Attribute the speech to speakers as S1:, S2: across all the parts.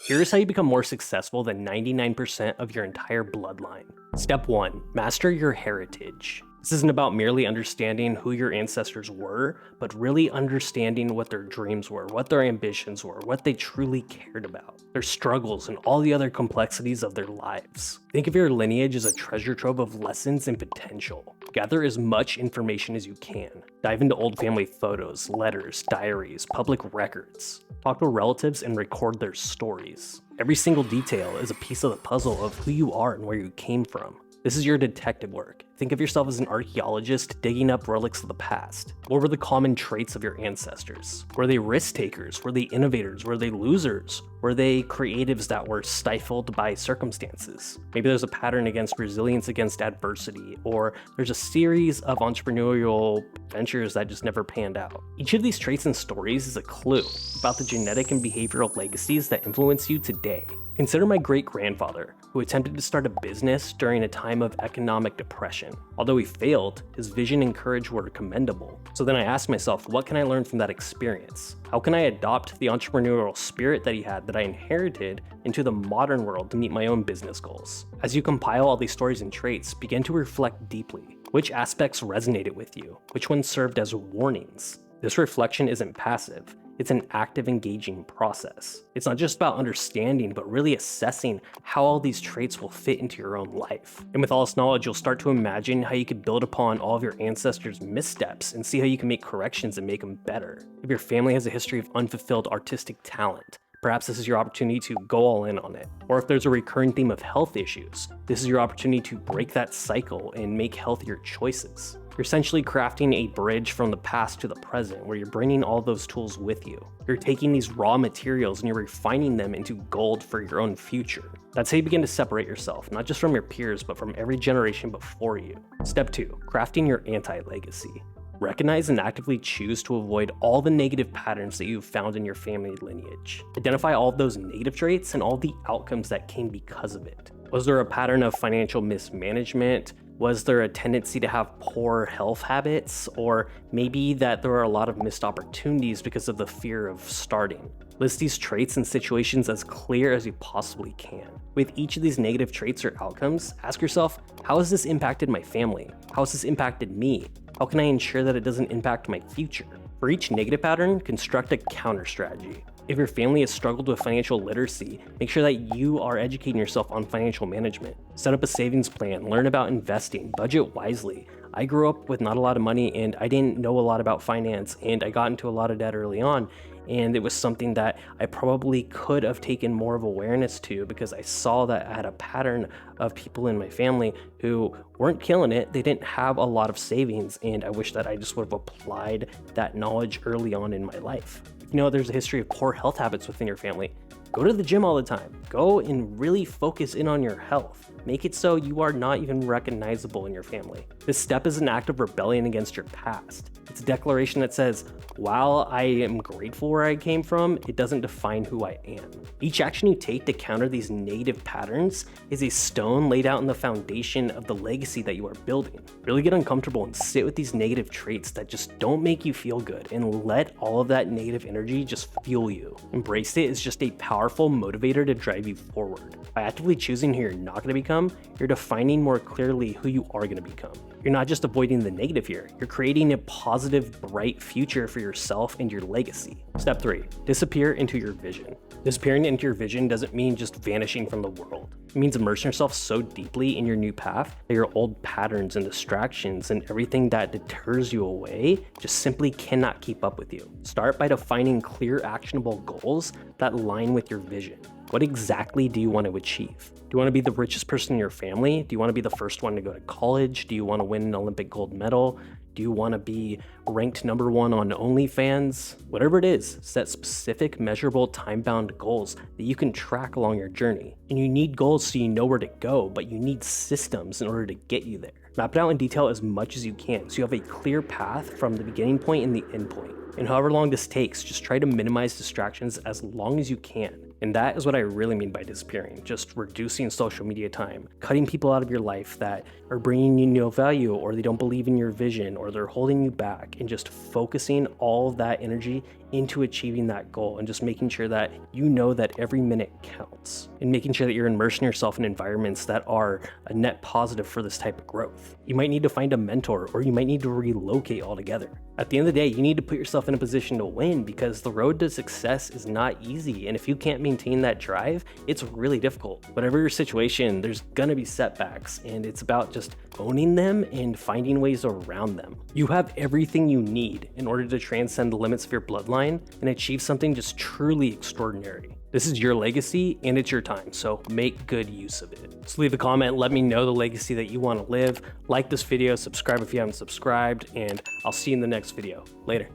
S1: Here's how you become more successful than 99% of your entire bloodline. Step 1. Master your heritage. This isn't about merely understanding who your ancestors were, but really understanding what their dreams were, what their ambitions were, what they truly cared about, their struggles, and all the other complexities of their lives. Think of your lineage as a treasure trove of lessons and potential. Gather as much information as you can. Dive into old family photos, letters, diaries, public records. Talk to relatives and record their stories. Every single detail is a piece of the puzzle of who you are and where you came from. This is your detective work. Think of yourself as an archaeologist digging up relics of the past. What were the common traits of your ancestors? Were they risk takers? Were they innovators? Were they losers? Were they creatives that were stifled by circumstances? Maybe there's a pattern against resilience against adversity, or there's a series of entrepreneurial ventures that just never panned out. Each of these traits and stories is a clue about the genetic and behavioral legacies that influence you today. Consider my great-grandfather, who attempted to start a business during a time of economic depression. Although he failed, his vision and courage were commendable. So then I asked myself, what can I learn from that experience? How can I adopt the entrepreneurial spirit that he had that I inherited into the modern world to meet my own business goals? As you compile all these stories and traits, begin to reflect deeply. Which aspects resonated with you? Which ones served as warnings? This reflection isn't passive. It's an active, engaging process. It's not just about understanding, but really assessing how all these traits will fit into your own life. And with all this knowledge, you'll start to imagine how you could build upon all of your ancestors' missteps and see how you can make corrections and make them better. If your family has a history of unfulfilled artistic talent, perhaps this is your opportunity to go all in on it. Or if there's a recurring theme of health issues, this is your opportunity to break that cycle and make healthier choices. You're essentially crafting a bridge from the past to the present, where you're bringing all those tools with you. You're taking these raw materials and you're refining them into gold for your own future. That's how you begin to separate yourself, not just from your peers, but from every generation before you. Step 2. Crafting your anti-legacy. Recognize and actively choose to avoid all the negative patterns that you've found in your family lineage. Identify all of those negative traits and all the outcomes that came because of it. Was there a pattern of financial mismanagement? Was there a tendency to have poor health habits? Or maybe that there are a lot of missed opportunities because of the fear of starting? List these traits and situations as clear as you possibly can. With each of these negative traits or outcomes, ask yourself, how has this impacted my family? How has this impacted me? How can I ensure that it doesn't impact my future? For each negative pattern, construct a counter strategy. If your family has struggled with financial literacy, make sure that you are educating yourself on financial management. Set up a savings plan, learn about investing, budget wisely. I grew up with not a lot of money and I didn't know a lot about finance, and I got into a lot of debt early on. And it was something that I probably could have taken more of awareness to, because I saw that I had a pattern of people in my family who weren't killing it. They didn't have a lot of savings, and I wish that I just would have applied that knowledge early on in my life. If you know there's a history of poor health habits within your family, go to the gym all the time. Go and really focus in on your health. Make it so you are not even recognizable in your family. This step is an act of rebellion against your past. It's a declaration that says, while I am grateful where I came from, it doesn't define who I am. Each action you take to counter these negative patterns is a stone laid out in the foundation of the legacy that you are building. Really get uncomfortable and sit with these negative traits that just don't make you feel good, and let all of that negative energy just fuel you. Embrace it as just a powerful motivator to drive you forward. By actively choosing who you're not going to become, you're defining more clearly who you are going to become. You're not just avoiding the negative here, you're creating a positive, bright future for yourself and your legacy. Step 3. Disappear into your vision. Disappearing into your vision doesn't mean just vanishing from the world. It means immersing yourself so deeply in your new path that your old patterns and distractions and everything that deters you away just simply cannot keep up with you. Start by defining clear, actionable goals that align with your vision. What exactly do you want to achieve? Do you want to be the richest person in your family? Do you want to be the first one to go to college? Do you want to win an Olympic gold medal? Do you want to be ranked number 1 on OnlyFans? Whatever it is, set specific, measurable, time-bound goals that you can track along your journey. And you need goals so you know where to go, but you need systems in order to get you there. Map it out in detail as much as you can so you have a clear path from the beginning point and the end point. And however long this takes, just try to minimize distractions as long as you can. And that is what I really mean by disappearing. Just reducing social media time, cutting people out of your life that are bringing you no value, or they don't believe in your vision, or they're holding you back, and just focusing all of that energy into achieving that goal and just making sure that you know that every minute counts and making sure that you're immersing yourself in environments that are a net positive for this type of growth. You might need to find a mentor, or you might need to relocate altogether. At the end of the day, you need to put yourself in a position to win, because the road to success is not easy. And if you can't maintain that drive, it's really difficult. Whatever your situation, there's gonna be setbacks, and it's about just owning them and finding ways around them. You have everything you need in order to transcend the limits of your bloodline and achieve something just truly extraordinary. This is your legacy and it's your time, so make good use of it. So leave a comment, let me know the legacy that you want to live. Like this video, subscribe if you haven't subscribed, and I'll see you in the next video. Later.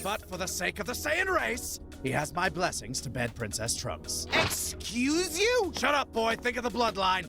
S2: But for the sake of the Saiyan race, he has my blessings to bed Princess Trunks.
S3: Excuse you?
S2: Shut up, boy. Think of the bloodline.